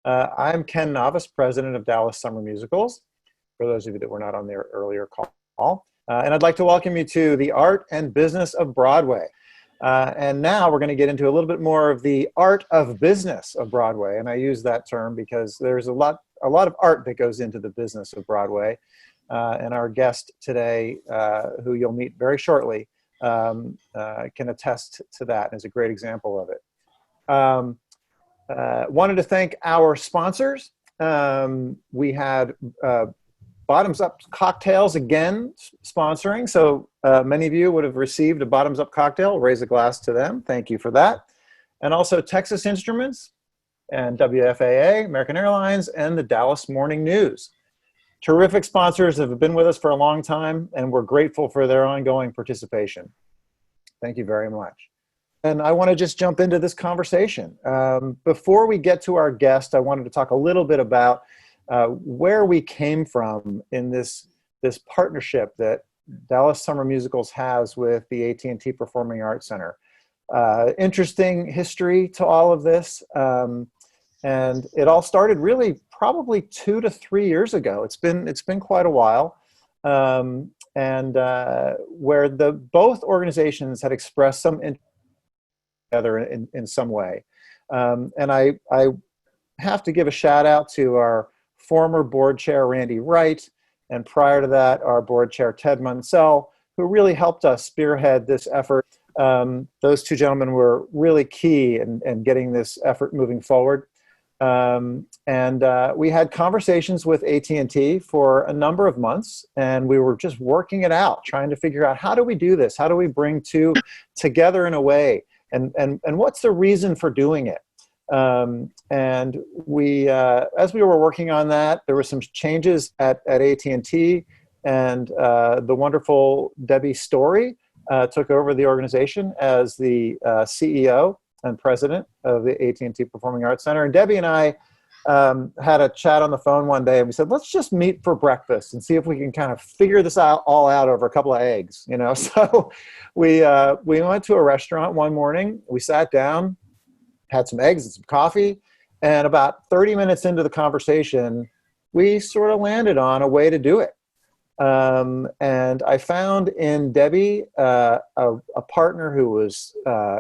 I'm Ken Navas, president of Dallas Summer Musicals, for those of you that were not on the earlier call. And I'd like to welcome you to the Art and Business of Broadway. And now we're going to get into a little bit more of the art of business of Broadway. And I use that term because there's a lot of art that goes into the business of Broadway. And our guest today, who you'll meet very shortly, can attest to that and is a great example of it. Wanted to thank our sponsors. We had Bottoms Up Cocktails again sponsoring. So many of you would have received a Bottoms Up cocktail. Raise a glass to them. Thank you for that. And also Texas Instruments and WFAA, American Airlines, and the Dallas Morning News. Terrific sponsors that have been with us for a long time, and we're grateful for their ongoing participation. Thank you very much. And I want to just jump into this conversation. Before we get to our guest, I wanted to talk a little bit about where we came from in this partnership that Dallas Summer Musicals has with the AT&T Performing Arts Center. Interesting history to all of this. And it all started really probably 2 to 3 years ago. It's been quite a while. Where both organizations had expressed some interest together in some way. And I have to give a shout out to our former board chair, Randy Wright, and prior to that, our board chair, Ted Munsell, who really helped us spearhead this effort. Those two gentlemen were really key in getting this effort moving forward. We had conversations with AT&T for a number of months, and we were just working it out, trying to figure out, how do we do this? How do we bring two together in a way? And what's the reason for doing it? And we, as we were working on that, there were some changes at AT&T, and the wonderful Debbie Story took over the organization as the CEO and president of the AT&T Performing Arts Center. And Debbie and I had a chat on the phone one day, and we said, let's just meet for breakfast and see if we can kind of figure this all out over a couple of eggs, you know? So we went to a restaurant one morning, we sat down, had some eggs and some coffee, and about 30 minutes into the conversation, we sort of landed on a way to do it. And I found in Debbie a partner who was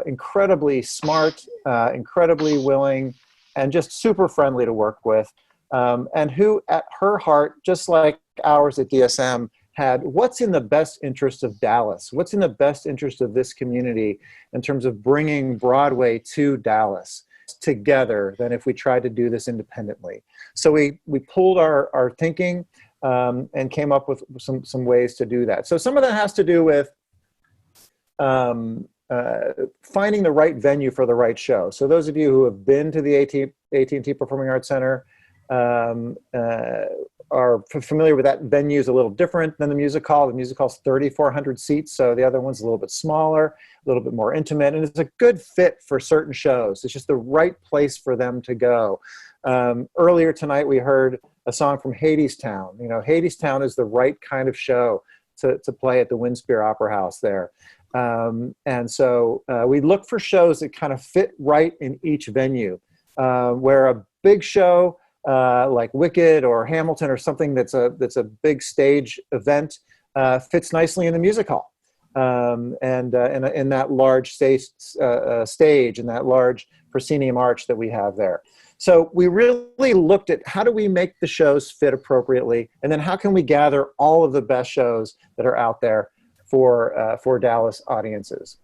incredibly smart, incredibly willing, and just super friendly to work with, and who at her heart, just like ours at DSM, had what's in the best interest of Dallas, what's in the best interest of this community in terms of bringing Broadway to Dallas together than if we tried to do this independently. So we pulled our thinking and came up with some ways to do that. So some of that has to do with finding the right venue for the right show. So those of you who have been to the AT&T Performing Arts Center are familiar with that. Venue is a little different than the music hall. The music hall is 3,400 seats, so the other one's a little bit smaller, a little bit more intimate, and it's a good fit for certain shows. It's just the right place for them to go. Earlier tonight, we heard a song from Hadestown. You know, Hadestown is the right kind of show to play at the Winspear Opera House there. And so we look for shows that kind of fit right in each venue, where a big show like Wicked or Hamilton or something that's a big stage event fits nicely in the music hall, and in that large stage and that large proscenium arch that we have there. So we really looked at how do we make the shows fit appropriately, and then how can we gather all of the best shows that are out there for Dallas audiences.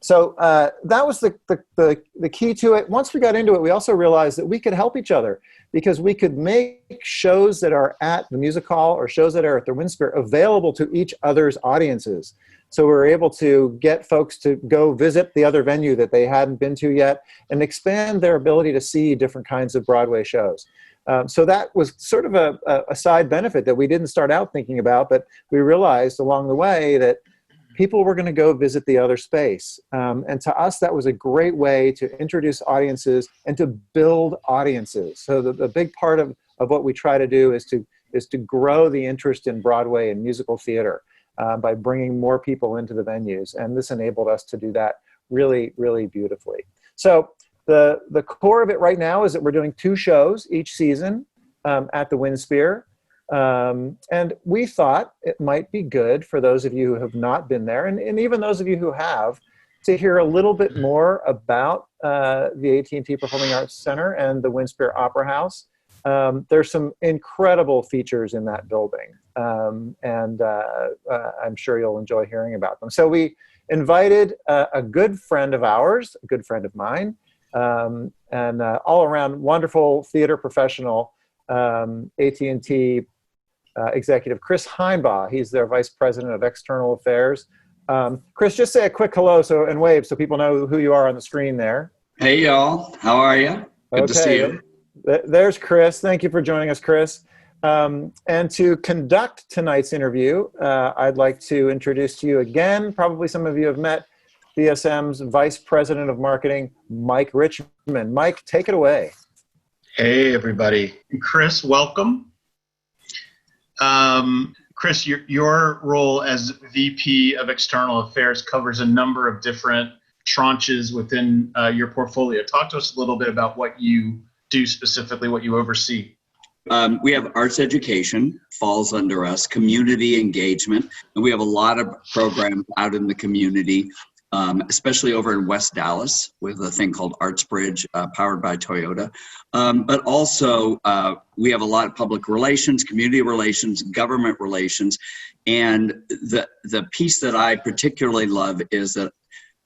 So that was the key to it. Once we got into it, we also realized that we could help each other, because we could make shows that are at the music hall or shows that are at the Winspear available to each other's audiences. So we were able to get folks to go visit the other venue that they hadn't been to yet and expand their ability to see different kinds of Broadway shows. So that was sort of a side benefit that we didn't start out thinking about, but we realized along the way that people were going to go visit the other space. And to us, that was a great way to introduce audiences and to build audiences. So the big part of what we try to do is to grow the interest in Broadway and musical theater by bringing more people into the venues. And this enabled us to do that really, really beautifully. So The core of it right now is that we're doing 2 shows each season at the WinSphere. And we thought it might be good for those of you who have not been there, and even those of you who have, to hear a little bit more about the AT&T Performing Arts Center and the WinSphere Opera House. There's some incredible features in that building, and I'm sure you'll enjoy hearing about them. So we invited a good friend of ours, a good friend of mine, and all-around wonderful theater professional, AT&T executive Chris Heimbaugh. He's their Vice President of External Affairs. Chris, just say a quick hello and wave so people know who you are on the screen there. Hey, y'all. How are you? Good to see you. There's Chris. Thank you for joining us, Chris. And to conduct tonight's interview, I'd like to introduce to you again, probably some of you have met DSM's Vice President of Marketing, Mike Richmond. Mike, take it away. Hey, everybody. Chris, welcome. Chris, your role as VP of External Affairs covers a number of different tranches within your portfolio. Talk to us a little bit about what you do specifically, what you oversee. We have arts education, falls under us, community engagement, and we have a lot of programs out in the community, especially over in West Dallas with a thing called Arts Bridge, powered by Toyota. But also, we have a lot of public relations, community relations, government relations. And the piece that I particularly love is that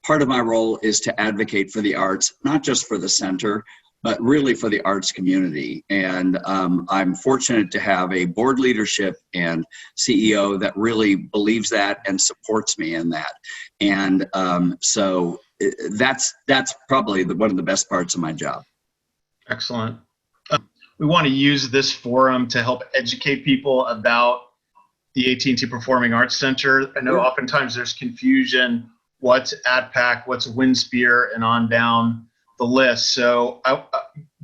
part of my role is to advocate for the arts, not just for the center, but really for the arts community. And I'm fortunate to have a board leadership and CEO that really believes that and supports me in that. And so that's probably one of the best parts of my job. Excellent. We want to use this forum to help educate people about the AT&T Performing Arts Center. I know oftentimes there's confusion. What's ATPAC, what's WinSphere, and on down the list. So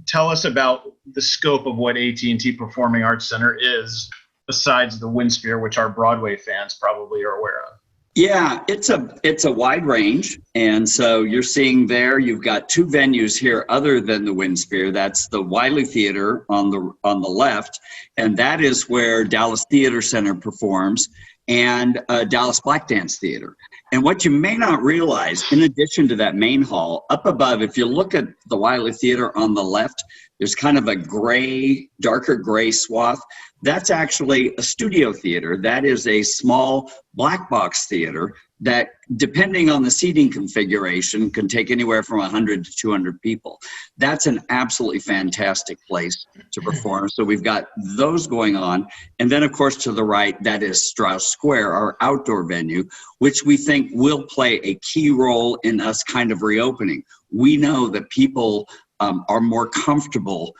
tell us about the scope of what AT&T Performing Arts Center is, besides the WinSphere, which our Broadway fans probably are aware of. Yeah, it's a wide range. And so you're seeing there, you've got 2 venues here other than the WinSphere. That's the Wiley Theater on the left, and that is where Dallas Theater Center performs, and Dallas Black Dance Theater. And what you may not realize, in addition to that main hall, up above, if you look at the Wiley Theater on the left, there's kind of a gray, darker gray swath. That's actually a studio theater. That is a small black box theater that, depending on the seating configuration, can take anywhere from 100 to 200 people. That's an absolutely fantastic place to perform. So we've got those going on. And then, of course, to the right, that is Strauss Square, our outdoor venue, which we think will play a key role in us kind of reopening. We know that people are more comfortable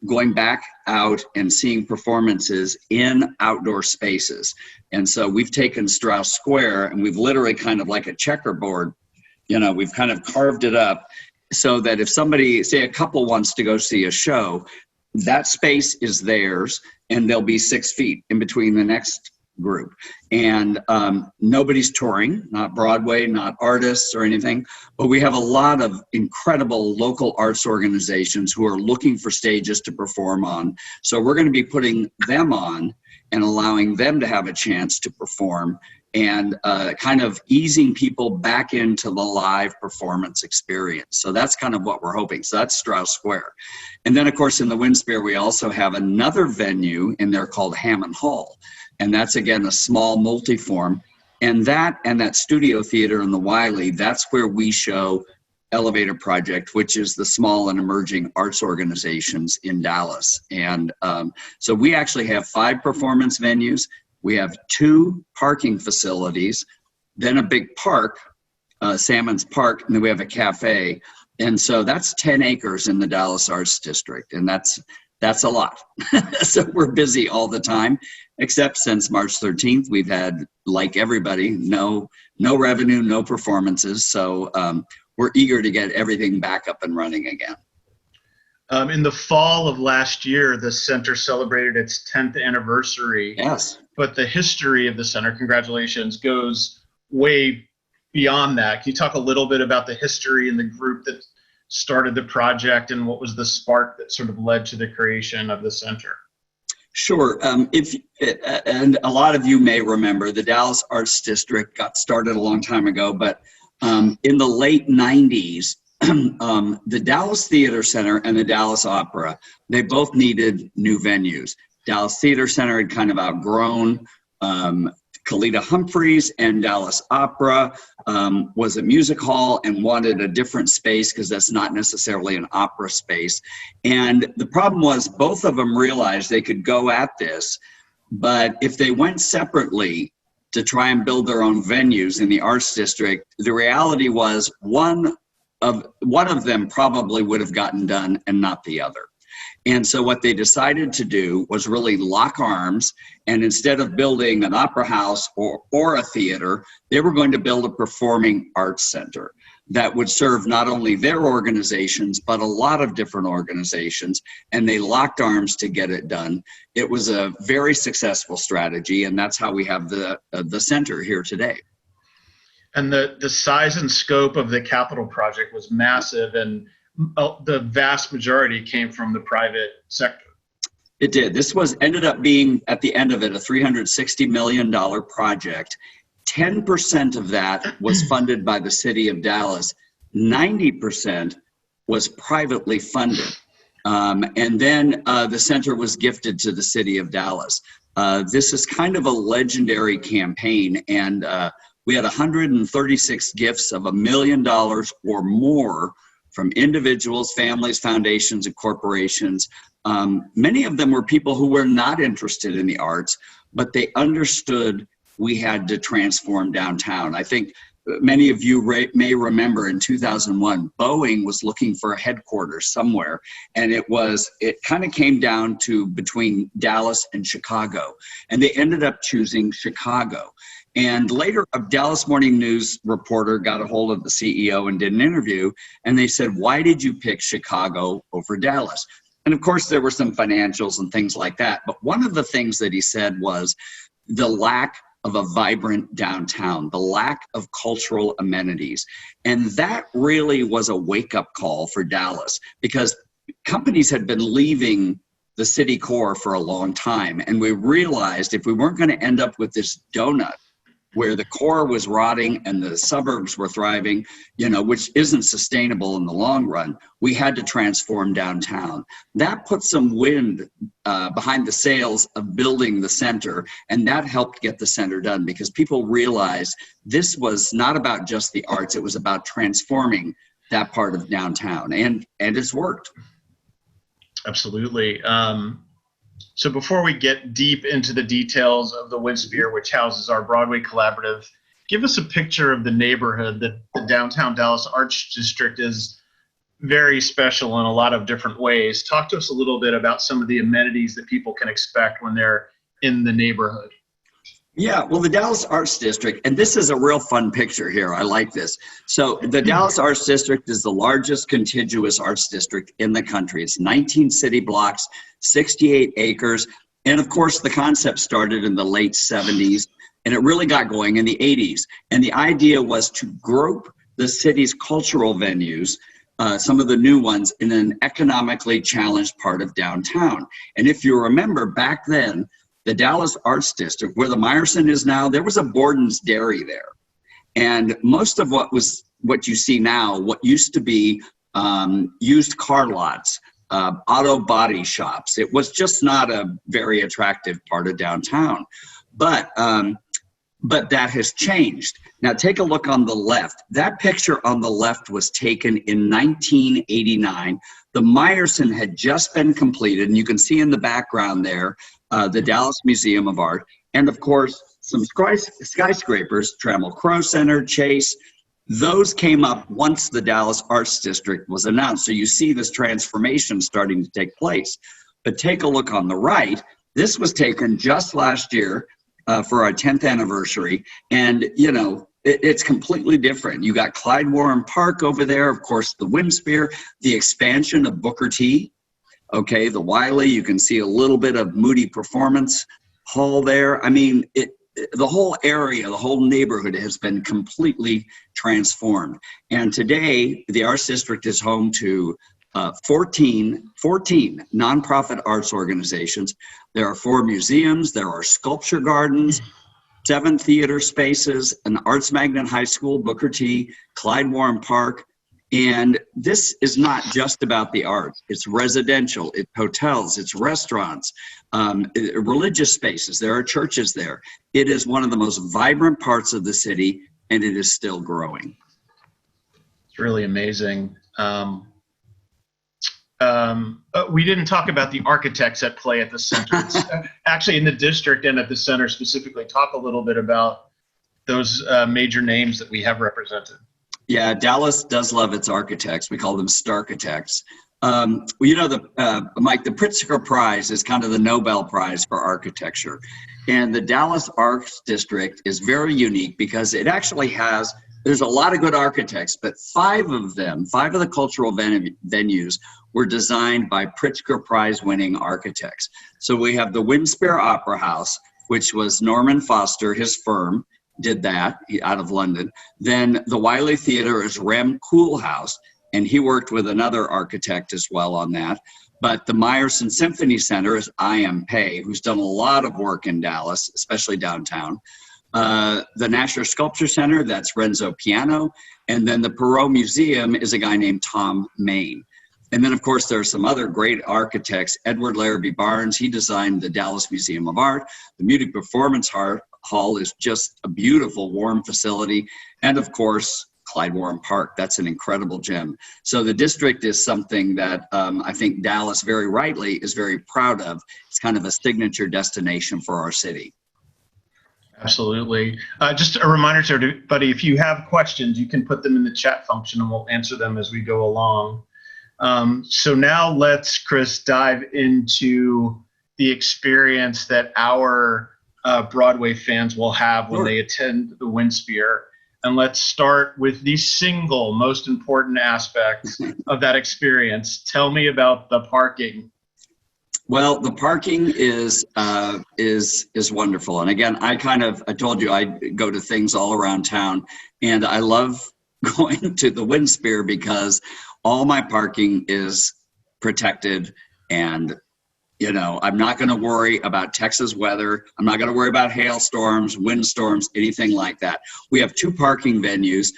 going back out and seeing performances in outdoor spaces. And so we've taken Strauss Square and we've literally kind of like a checkerboard, we've kind of carved it up so that if somebody, say a couple wants to go see a show, that space is theirs and they'll be 6 feet in between the next group. And nobody's touring, not Broadway, not artists or anything, but we have a lot of incredible local arts organizations who are looking for stages to perform on. So we're going to be putting them on and allowing them to have a chance to perform and kind of easing people back into the live performance experience. So that's kind of what we're hoping. So that's Strauss Square. And then, of course, in the WinSphere, we also have another venue in there called Hammond Hall. And that's, again, a small multi-form. And that studio theater in the Wiley, that's where we show Elevator Project, which is the small and emerging arts organizations in Dallas. And so we actually have 5 performance venues. We have 2 parking facilities, then a big park, Salmons Park, and then we have a cafe. And so that's 10 acres in the Dallas Arts District. And that's a lot. So we're busy all the time, except since March 13th, we've had, like everybody, no revenue, no performances. So we're eager to get everything back up and running again. In the fall of last year, the center celebrated its 10th anniversary. Yes. But the history of the center, congratulations, goes way beyond that. Can you talk a little bit about the history and the group that started the project and what was the spark that sort of led to the creation of the center? Sure. And a lot of you may remember the Dallas Arts District got started a long time ago, but in the late 90s, the Dallas Theater Center and the Dallas Opera, they both needed new venues. Dallas Theater Center had kind of outgrown Kalita Humphreys, and Dallas Opera was a music hall and wanted a different space because that's not necessarily an opera space. And the problem was both of them realized they could go at this, but if they went separately to try and build their own venues in the Arts District, the reality was one of them probably would have gotten done and not the other. And so what they decided to do was really lock arms, and instead of building an opera house or a theater, they were going to build a performing arts center that would serve not only their organizations, but a lot of different organizations, and they locked arms to get it done. It was a very successful strategy, and that's how we have the center here today. And the size and scope of the capital project was massive, and the vast majority came from the private sector. It did. This ended up being, at the end of it, a $360 million project. 10% of that was funded by the city of Dallas. 90% was privately funded. And then the center was gifted to the city of Dallas. This is kind of a legendary campaign, and we had 136 gifts of $1 million or more from individuals, families, foundations, and corporations. Many of them were people who were not interested in the arts, but they understood we had to transform downtown. I think many of you may remember in 2001, Boeing was looking for a headquarters somewhere, and it kind of came down to between Dallas and Chicago, and they ended up choosing Chicago. And later, a Dallas Morning News reporter got a hold of the CEO and did an interview, and they said, "Why did you pick Chicago over Dallas?" And of course, there were some financials and things like that. But one of the things that he said was the lack of a vibrant downtown, the lack of cultural amenities. And that really was a wake-up call for Dallas, because companies had been leaving the city core for a long time. And we realized if we weren't going to end up with this donut where the core was rotting and the suburbs were thriving, which isn't sustainable in the long run, we had to transform downtown. That put some wind behind the sails of building the center, and that helped get the center done because people realized this was not about just the arts, it was about transforming that part of downtown, and it's worked. Absolutely. So before we get deep into the details of the WinSphere, which houses our Broadway collaborative, give us a picture of the neighborhood. That the downtown Dallas Arts District is very special in a lot of different ways. Talk to us a little bit about some of the amenities that people can expect when they're in the neighborhood. Yeah, well, the Dallas Arts District, and this is a real fun picture here. I like this. So the Dallas Arts District is the largest contiguous arts district in the country. It's 19 city blocks, 68 acres. And of course, the concept started in the late 70s, and it really got going in the 80s. And the idea was to group the city's cultural venues, some of the new ones, in an economically challenged part of downtown. And if you remember back then, the Dallas Arts District, where the Meyerson is now, there was a Borden's Dairy there. And most of what you see now, what used to be used car lots, auto body shops, it was just not a very attractive part of downtown. But that has changed. Now take a look on the left. That picture on the left was taken in 1989. The Meyerson had just been completed, and you can see in the background there, the Dallas Museum of Art, and of course, some skyscrapers, Trammell Crow Center, Chase. Those came up once the Dallas Arts District was announced. So you see this transformation starting to take place. But take a look on the right. This was taken just last year for our 10th anniversary. And, it's completely different. You got Clyde Warren Park over there, of course, the WinSphere, the expansion of Booker T. Okay, the Wiley, you can see a little bit of Moody Performance Hall there. I mean, the whole area, the whole neighborhood has been completely transformed. And today, the Arts District is home to 14 nonprofit arts organizations. There are 4 museums, there are sculpture gardens, 7 theater spaces, an arts magnet high school, Booker T, Clyde Warren Park. And this is not just about the arts. It's residential, it's hotels, it's restaurants, religious spaces. There are churches there. It is one of the most vibrant parts of the city, and it is still growing. It's really amazing. We didn't talk about the architects at play at the center. Actually, in the district and at the center specifically, talk a little bit about those major names that we have represented. Yeah, Dallas does love its architects. We call them Starchitects. Mike, the Pritzker Prize is kind of the Nobel Prize for architecture. And the Dallas Arts District is very unique because it actually there's a lot of good architects, but 5 of the cultural venues were designed by Pritzker Prize winning architects. So we have the Winspear Opera House, which was Norman Foster, his firm, did that out of London. Then the Wiley Theater is Rem Koolhaas, and he worked with another architect as well on that. But the Meyerson Symphony Center is I.M. Pei, who's done a lot of work in Dallas, especially downtown. The Nasher Sculpture Center, that's Renzo Piano. And then the Perot Museum is a guy named Tom Main. And then, of course, there are some other great architects. Edward Larrabee Barnes, he designed the Dallas Museum of Art. The Moody Performance Hall is just a beautiful, warm facility. And, of course, Clyde Warren Park. That's an incredible gem. So the district is something that I think Dallas, very rightly, is very proud of. It's kind of a signature destination for our city. Absolutely. Just a reminder to everybody, if you have questions, you can put them in the chat function and we'll answer them as we go along. So now let's, Chris, dive into the experience that our Broadway fans will have when they attend the Winspear. And let's start with the single most important aspect of that experience. Tell me about the parking. Well, the parking is wonderful. And again, I told you I go to things all around town, and I love going to the Winspear because all my parking is protected, and I'm not going to worry about Texas weather. I'm not going to worry about hailstorms, windstorms, anything like that. We have 2 parking venues.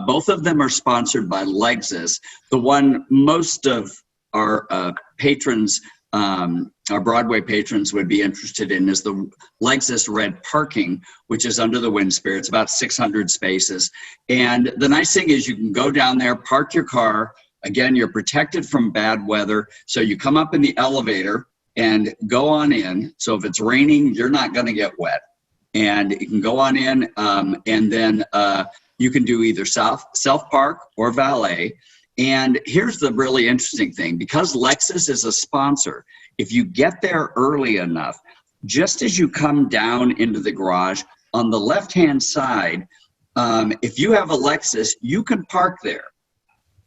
Both of them are sponsored by Lexus. The one most of our patrons, our Broadway patrons would be interested in is the Lexus Red Parking, which is under the Winspear. It's about 600 spaces. And the nice thing is you can go down there, park your car. Again, you're protected from bad weather. So you come up in the elevator and go on in. So if it's raining, you're not going to get wet. And you can go on in, and then you can do either self-park or valet. And here's the really interesting thing. Because Lexus is a sponsor, if you get there early enough, just as you come down into the garage, on the left-hand side, if you have a Lexus, you can park there.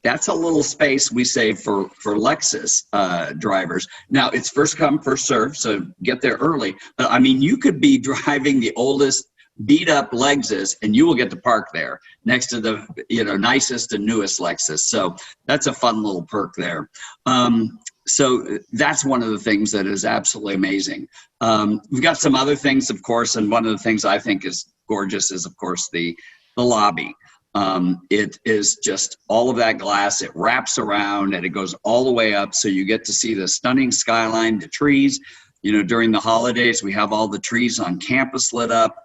That's a little space we save for Lexus drivers. Now, it's first come, first serve, so get there early. But, I mean, you could be driving the oldest beat-up Lexus, and you will get to park there next to the nicest and newest Lexus. So that's a fun little perk there. So that's one of the things that is absolutely amazing. We've got some other things, of course, and one of the things I think is gorgeous is, of course, the lobby. It is just all of that glass. It wraps around and it goes all the way up. So you get to see the stunning skyline, the trees. During the holidays, we have all the trees on campus lit up.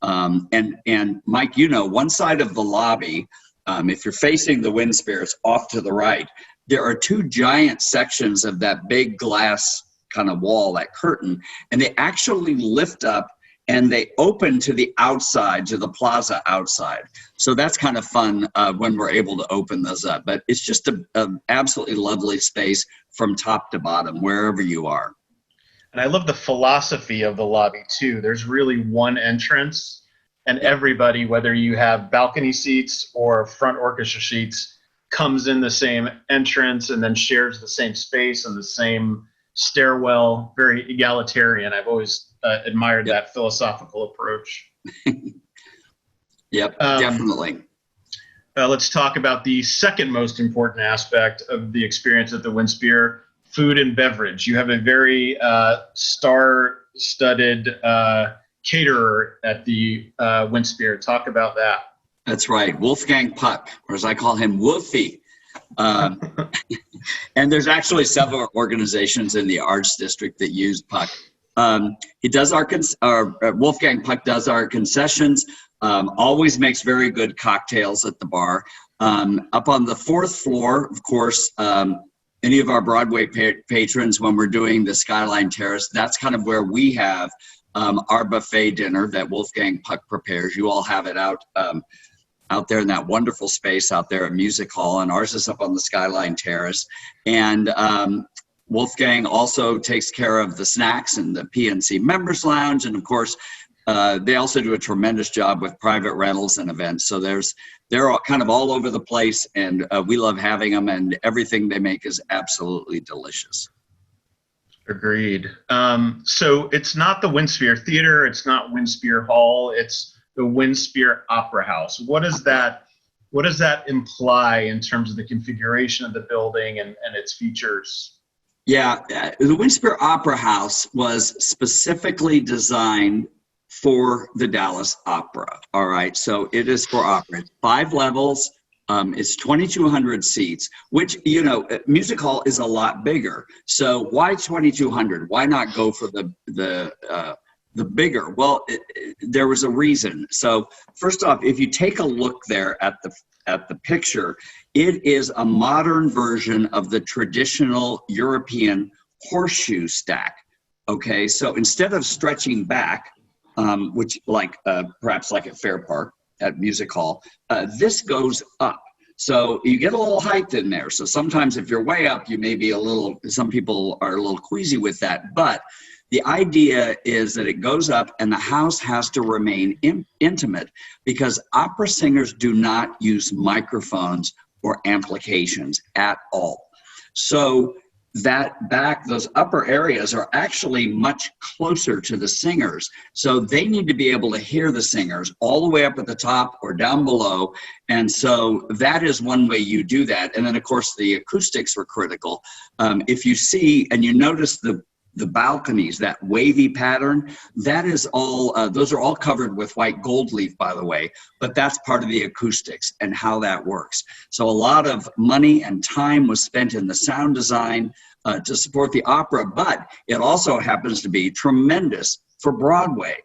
And Mike, one side of the lobby, if you're facing the Winspear, it's off to the right. There are 2 giant sections of that big glass kind of wall, that curtain, and they actually lift up and they open to the outside, to the plaza outside. So that's kind of fun when we're able to open those up. But it's just an absolutely lovely space from top to bottom, wherever you are. And I love the philosophy of the lobby, too. There's really one entrance, and everybody, whether you have balcony seats or front orchestra seats, comes in the same entrance and then shares the same space and the same stairwell. Very egalitarian. I've always admired that philosophical approach. Yep, definitely. Let's talk about the second most important aspect of the experience at the WindSphere, food and beverage. You have a very star-studded caterer at the WindSphere. Talk about that. That's right, Wolfgang Puck, or as I call him, Wolfie. And there's actually several organizations in the Arts District that use Puck. He does Wolfgang Puck does our concessions. Always makes very good cocktails at the bar. Up on the fourth floor, of course, any of our Broadway patrons, when we're doing the Skyline Terrace, that's kind of where we have our buffet dinner that Wolfgang Puck prepares. You all have it out there in that wonderful space out there at Music Hall, and ours is up on the Skyline Terrace. And Wolfgang also takes care of the snacks and the PNC Members Lounge, and of course, they also do a tremendous job with private rentals and events. So they're all kind of all over the place, and we love having them, and everything they make is absolutely delicious. Agreed. So it's not the WindSphere Theater, it's not WindSphere Hall, it's the WindSphere Opera House. What does that imply in terms of the configuration of the building and its features? Yeah, the WindSphere Opera House was specifically designed for the Dallas Opera. All right, so it is for opera. It's 5 levels. It's 2,200 seats, which, you know, Music Hall is a lot bigger. So why 2,200? Why not go for the bigger? Well, there was a reason. So first off, if you take a look there at the picture, it is a modern version of the traditional European horseshoe stack. Okay, so instead of stretching back, which perhaps like at Fair Park at Music Hall, this goes up. So you get a little height in there. So sometimes if you're way up, you may be some people are a little queasy with that. But the idea is that it goes up and the house has to remain intimate, because opera singers do not use microphones or amplifications at all. So those upper areas are actually much closer to the singers. So they need to be able to hear the singers all the way up at the top or down below. And so that is one way you do that. And then of course the acoustics were critical. If you see and you notice the balconies, that wavy pattern, that is all, those are all covered with white gold leaf, by the way, but that's part of the acoustics and how that works. So a lot of money and time was spent in the sound design to support the opera, but it also happens to be tremendous for Broadway.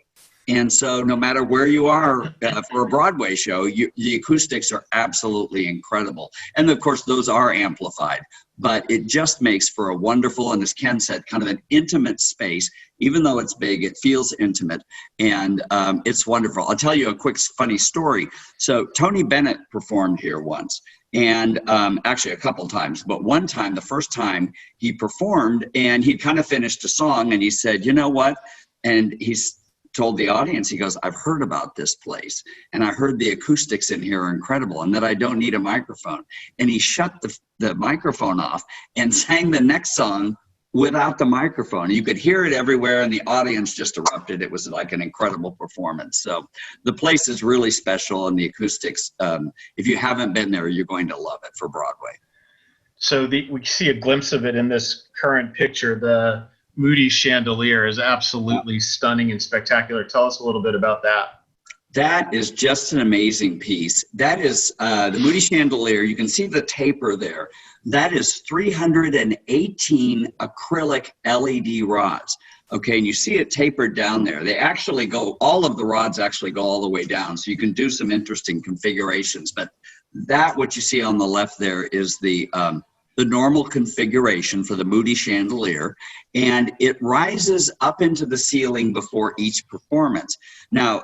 And so no matter where you are for a Broadway show, the acoustics are absolutely incredible. And of course, those are amplified, but it just makes for a wonderful, and as Ken said, kind of an intimate space. Even though it's big, it feels intimate, and it's wonderful. I'll tell you a quick funny story. So Tony Bennett performed here once, and actually a couple times, but one time, the first time he performed, and he'd kind of finished a song, and he said, you know what? And he's told the audience, he goes, I've heard about this place, and I heard the acoustics in here are incredible, and that I don't need a microphone. And he shut the microphone off and sang the next song without the microphone. You could hear it everywhere, and the audience just erupted. It was like an incredible performance. So the place is really special, and the acoustics, if you haven't been there, you're going to love it for Broadway. So we see a glimpse of it in this current picture. The Moody Chandelier is absolutely stunning and spectacular. Tell us a little bit about that. That is just an amazing piece. That is the Moody Chandelier. You can see the taper there. That is 318 acrylic LED rods. Okay, and you see it tapered down there. They actually all of the rods actually go all the way down, so you can do some interesting configurations. But what you see on the left there is the normal configuration for the Moody Chandelier, and it rises up into the ceiling before each performance. Now,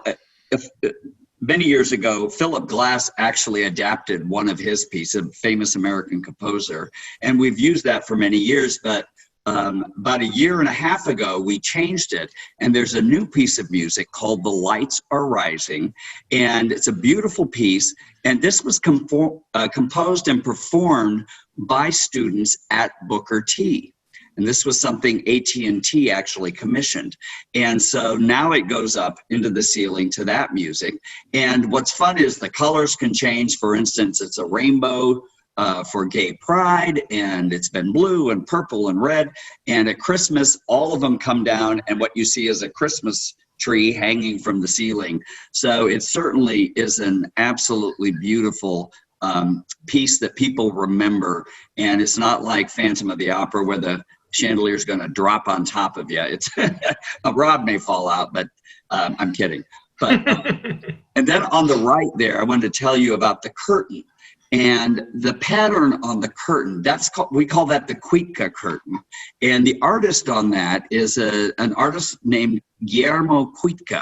many years ago, Philip Glass actually adapted one of his pieces, a famous American composer, and we've used that for many years, but about a year and a half ago, we changed it, and there's a new piece of music called The Lights Are Rising, and it's a beautiful piece, and this was composed and performed by students at Booker T. And this was something AT&T actually commissioned. And so now it goes up into the ceiling to that music. And what's fun is the colors can change. For instance, it's a rainbow for gay pride, and it's been blue and purple and red. And at Christmas, all of them come down, and what you see is a Christmas tree hanging from the ceiling. So it certainly is an absolutely beautiful piece that people remember. And it's not like Phantom of the Opera where the chandelier is going to drop on top of you. It's a rod may fall out, but I'm kidding. But and then on the right there, I wanted to tell you about the curtain. And the pattern on the curtain, we call that the Cuitca curtain. And the artist on that is an artist named Guillermo Cuitca.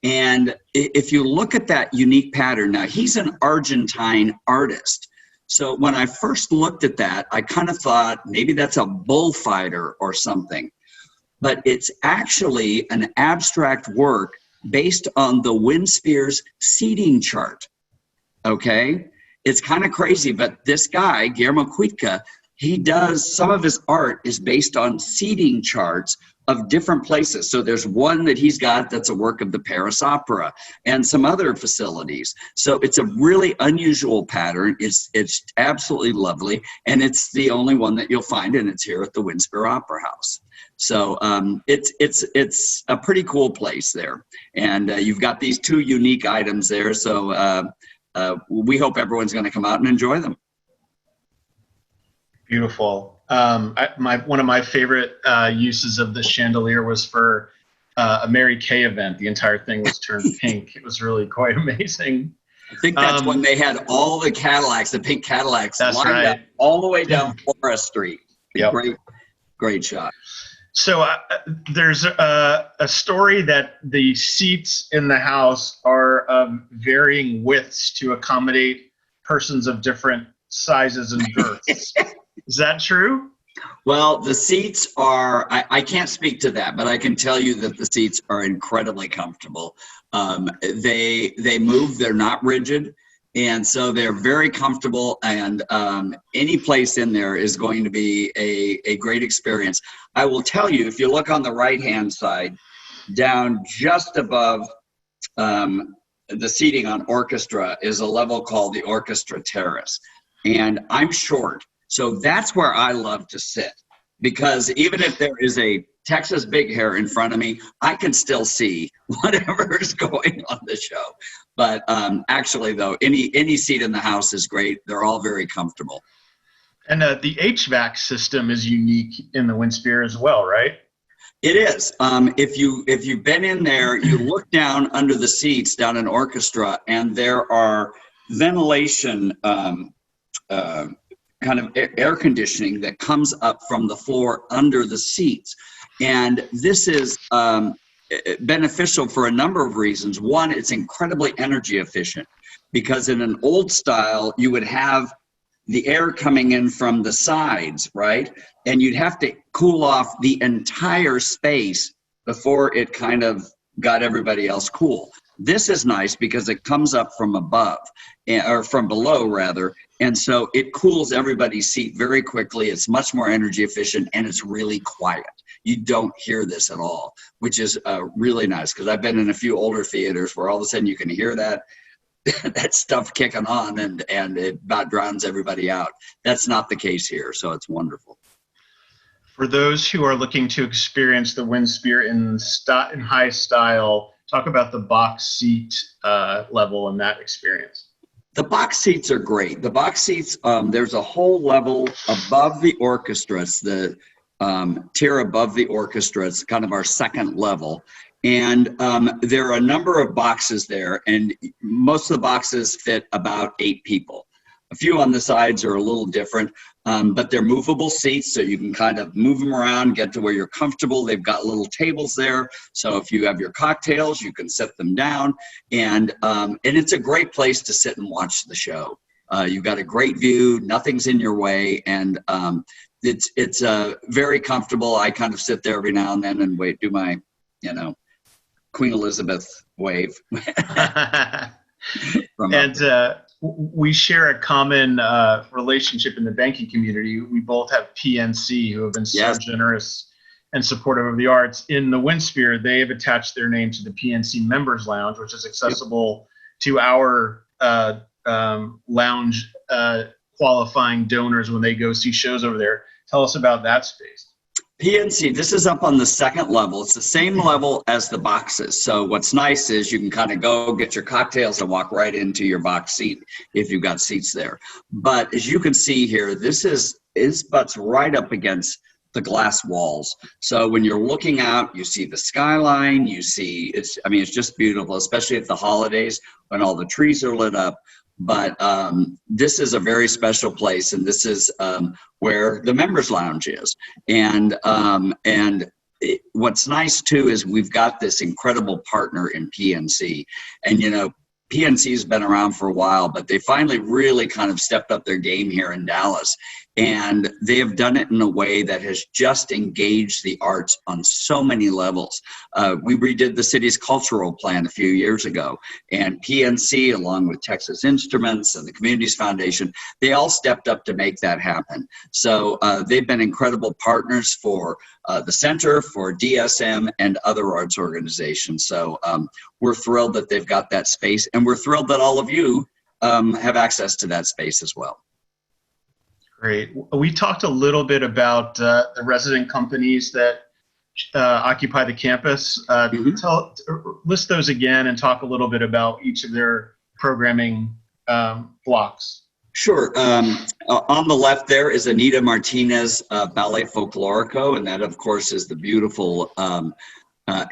And if you look at that unique pattern, now he's an Argentine artist. So when I first looked at that, I kind of thought maybe that's a bullfighter or something. But it's actually an abstract work based on the WindSphere's seating chart, okay? It's kind of crazy, but this guy, Guillermo Cuitca, some of his art is based on seating charts of different places. So there's one that he's got that's a work of the Paris Opera and some other facilities. So it's a really unusual pattern. It's absolutely lovely, and it's the only one that you'll find, and it's here at the WindSphere Opera House. So it's a pretty cool place there, and you've got these two unique items there. So we hope everyone's going to come out and enjoy them. Beautiful. One of my favorite uses of the chandelier was for a Mary Kay event. The entire thing was turned pink. It was really quite amazing. I think that's when they had all the Cadillacs, the pink Cadillacs, lined up all the way down Forest Street. Yep. Great shot. So there's a story that the seats in the house are of varying widths to accommodate persons of different sizes and girths. Is that true? Well, the seats are, I can't speak to that, but I can tell you that the seats are incredibly comfortable. They move, they're not rigid. And so they're very comfortable, and any place in there is going to be a great experience. I will tell you, if you look on the right-hand side, down just above the seating on orchestra is a level called the Orchestra Terrace. And I'm short, so that's where I love to sit, because even if there is a Texas Big Hair in front of me, I can still see whatever is going on the show. But actually, though, any seat in the house is great. They're all very comfortable. And the HVAC system is unique in the WindSphere as well, right? It is. If you've been in there, you look down under the seats down in orchestra, and there are ventilation kind of air conditioning that comes up from the floor under the seats. And this is beneficial for a number of reasons. One, it's incredibly energy efficient, because in an old style, you would have the air coming in from the sides, right? And you'd have to cool off the entire space before it kind of got everybody else cool. This is nice because it comes up from above, or from below rather, and so it cools everybody's seat very quickly. It's much more energy efficient, and it's really quiet. You don't hear this at all, which is really nice, because I've been in a few older theaters where all of a sudden you can hear that stuff kicking on, and it about drowns everybody out. That's not the case here, so it's wonderful. For those who are looking to experience the WindSphere in high style, talk about the box seat level and that experience. The box seats are great. The box seats, there's a whole level above the orchestra. It's the tier above the orchestra. It's kind of our second level. And there are a number of boxes there, and most of the boxes fit about 8 people. A few on the sides are a little different, but they're movable seats, so you can kind of move them around, get to where you're comfortable. They've got little tables there, so if you have your cocktails, you can set them down, and it's a great place to sit and watch the show. You've got a great view, nothing's in your way, and it's very comfortable. I kind of sit there every now and then and do my, Queen Elizabeth wave. we share a common relationship in the banking community. We both have PNC, who have been so generous and supportive of the arts. In the WindSphere, they have attached their name to the PNC Members Lounge, which is accessible to our lounge qualifying donors when they go see shows over there. Tell us about that space. PNC, this is up on the second level. It's the same level as the boxes. So what's nice is you can kind of go get your cocktails and walk right into your box seat if you've got seats there. But as you can see here, this butts right up against the glass walls. So when you're looking out, you see the skyline, you see, it's just beautiful, especially at the holidays when all the trees are lit up. But this is a very special place, and this is where the members lounge is. And what's nice too is we've got this incredible partner in PNC. And PNC has been around for a while, but they finally really kind of stepped up their game here in Dallas. And they have done it in a way that has just engaged the arts on so many levels. We redid the city's cultural plan a few years ago, and PNC, along with Texas Instruments and the Communities Foundation, they all stepped up to make that happen. So they've been incredible partners for the center, for DSM, and other arts organizations. So we're thrilled that they've got that space, and we're thrilled that all of you have access to that space as well. Great. We talked a little bit about the resident companies that occupy the campus. List those again and talk a little bit about each of their programming blocks. Sure. On the left there is Anita Martinez Ballet Folklorico, and that, of course, is the beautiful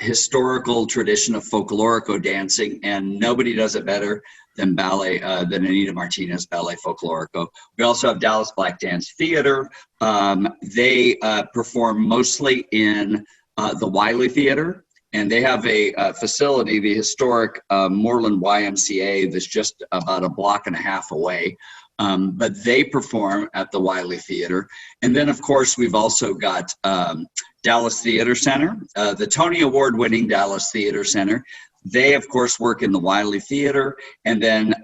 historical tradition of folklorico dancing, and nobody does it better than Anita Martinez Ballet Folklorico. We also have Dallas Black Dance Theater. They perform mostly in the Wiley Theater, and they have a facility, the historic Moreland YMCA, that's just about a block and a half away. But they perform at the Wiley Theater. And then, of course, we've also got Dallas Theater Center, the Tony Award-winning Dallas Theater Center. They, of course, work in the Wiley Theater. And then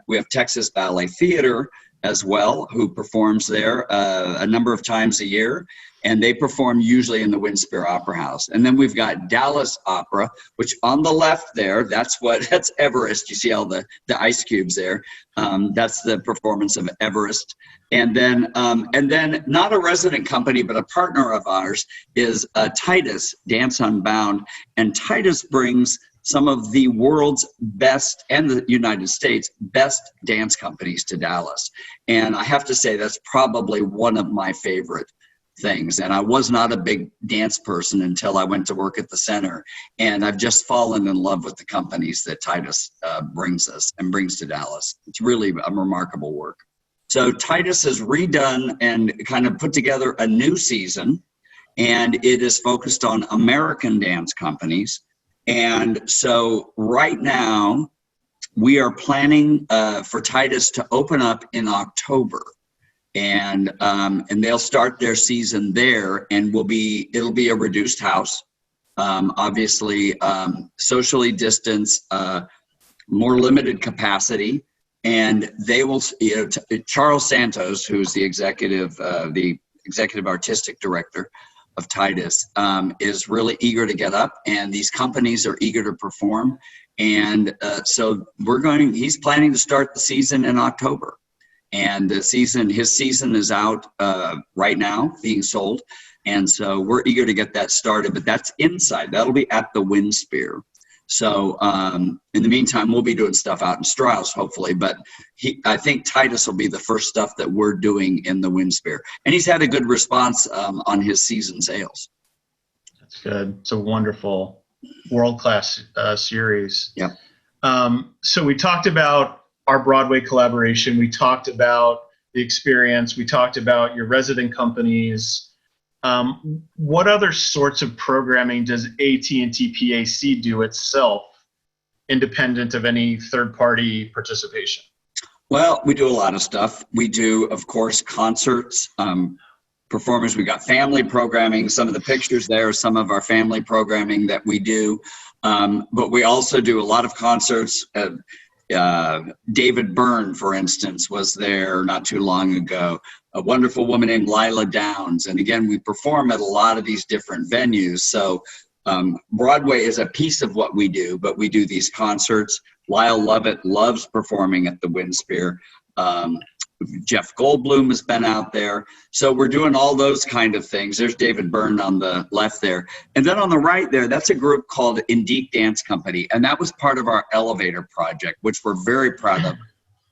we have Texas Ballet Theater as well, who performs there a number of times a year. And they perform usually in the WindSphere Opera House. And then we've got Dallas Opera, which on the left there, that's Everest. You see all the ice cubes there. That's the performance of Everest. And then not a resident company, but a partner of ours is Titus Dance Unbound. And Titus brings some of the world's best, and the United States best, dance companies to Dallas. And I have to say that's probably one of my favorite things. And I was not a big dance person until I went to work at the center. And I've just fallen in love with the companies that Titus brings us and brings to Dallas. It's really a remarkable work. So Titus has redone and kind of put together a new season, and it is focused on American dance companies. And so right now we are planning for Titus to open up in October. And they'll start their season there, and it'll be a reduced house, obviously socially distanced, more limited capacity, and they will. Charles Santos, who's the executive artistic director of Titus, is really eager to get up, and these companies are eager to perform, and so he's planning to start the season in October. And his season is out right now, being sold. And so we're eager to get that started, but that's inside. That'll be at the WindSphere. So in the meantime, we'll be doing stuff out in Strauss, hopefully. But I think Titus will be the first stuff that we're doing in the WindSphere. And he's had a good response on his season sales. That's good. It's a wonderful world-class series. Yeah. So we talked about our Broadway collaboration. We talked about the experience. We talked about your resident companies. What other sorts of programming does AT&T PAC do itself, independent of any third-party participation? Well, we do a lot of stuff. We do, of course, concerts, performers. We got family programming. Some of the pictures there are some of our family programming that we do. But we also do a lot of concerts. David Byrne, for instance, was there not too long ago. A wonderful woman named Lila Downs. And again, we perform at a lot of these different venues. So Broadway is a piece of what we do, but we do these concerts. Lyle Lovett loves performing at the Winsphere. Jeff Goldblum has been out there. So we're doing all those kind of things. There's David Byrne on the left there. And then on the right there, that's a group called Indique Dance Company. And that was part of our Elevator project, which we're very proud of.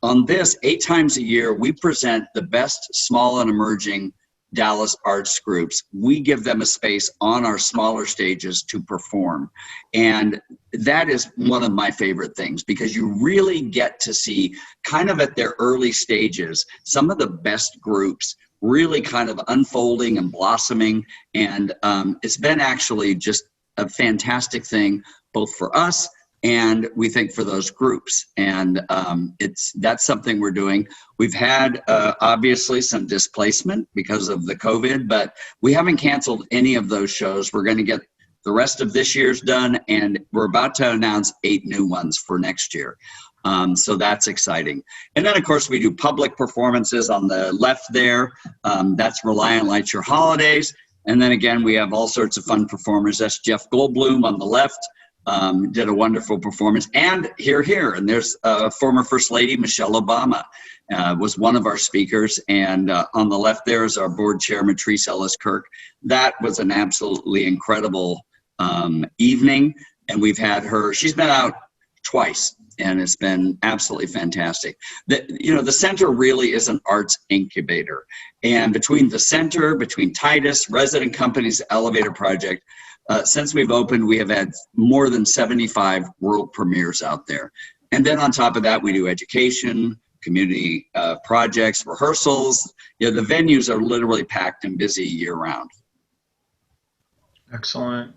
On this, 8 times a year, we present the best small and emerging Dallas arts groups. We give them a space on our smaller stages to perform. And that is one of my favorite things, because you really get to see, kind of at their early stages, some of the best groups really kind of unfolding and blossoming. And it's been actually just a fantastic thing, both for us and we think for those groups. And that's something we're doing. We've had obviously some displacement because of the COVID, but we haven't canceled any of those shows. We're going to get the rest of this year's done, and we're about to announce 8 new ones for next year. So that's exciting. And then of course we do public performances on the left there. That's Reliant Lights Your Holidays. And then again, we have all sorts of fun performers. That's Jeff Goldblum on the left. Did a wonderful performance. And here, and there's former First Lady Michelle Obama was one of our speakers. And on the left there is our board chair, Matrice Ellis Kirk. That was an absolutely incredible evening. And we've had her, she's been out twice, and it's been absolutely fantastic. The center really is an arts incubator. And between the center, between Titus, Resident Companies, Elevator Project, since we've opened, we have had more than 75 world premieres out there. And then on top of that, we do education, community projects, rehearsals. The venues are literally packed and busy year round. Excellent.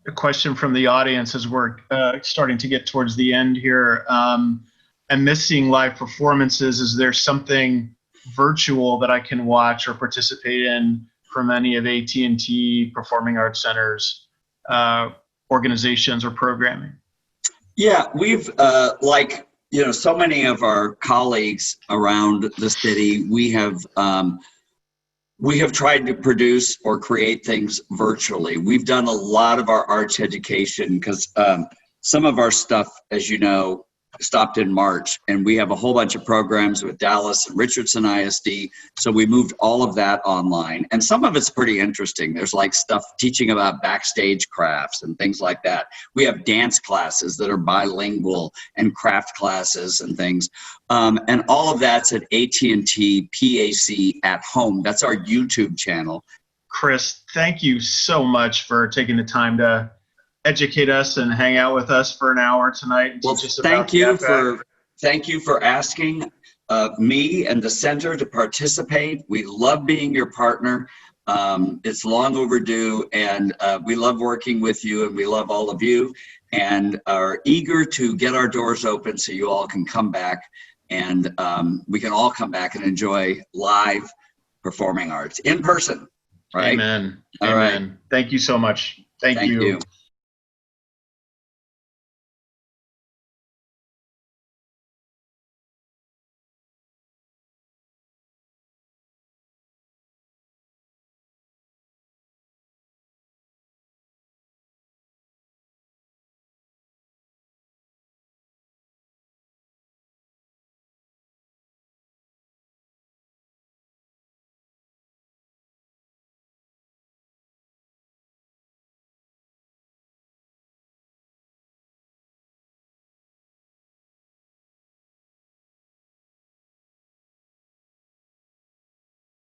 A question from the audience as we're starting to get towards the end here. I'm missing live performances. Is there something virtual that I can watch or participate in from any of AT&T Performing Arts Center's organizations or programming? Yeah, we've so many of our colleagues around the city, we have tried to produce or create things virtually. We've done a lot of our arts education because some of our stuff, as you know, stopped in March, and we have a whole bunch of programs with Dallas and Richardson ISD. So we moved all of that online, and some of it's pretty interesting. There's like stuff teaching about backstage crafts and things like that. We have dance classes that are bilingual and craft classes and things. And all of that's at AT&T PAC at Home. That's our YouTube channel. Chris, thank you so much for taking the time to educate us and hang out with us for an hour tonight. And well, teach us thank you for asking me and the center to participate. We love being your partner. It's long overdue, and we love working with you, and we love all of you, and are eager to get our doors open so you all can come back, and we can all come back and enjoy live performing arts in person. Right? Amen. All Amen. right. Thank you so much. Thank you.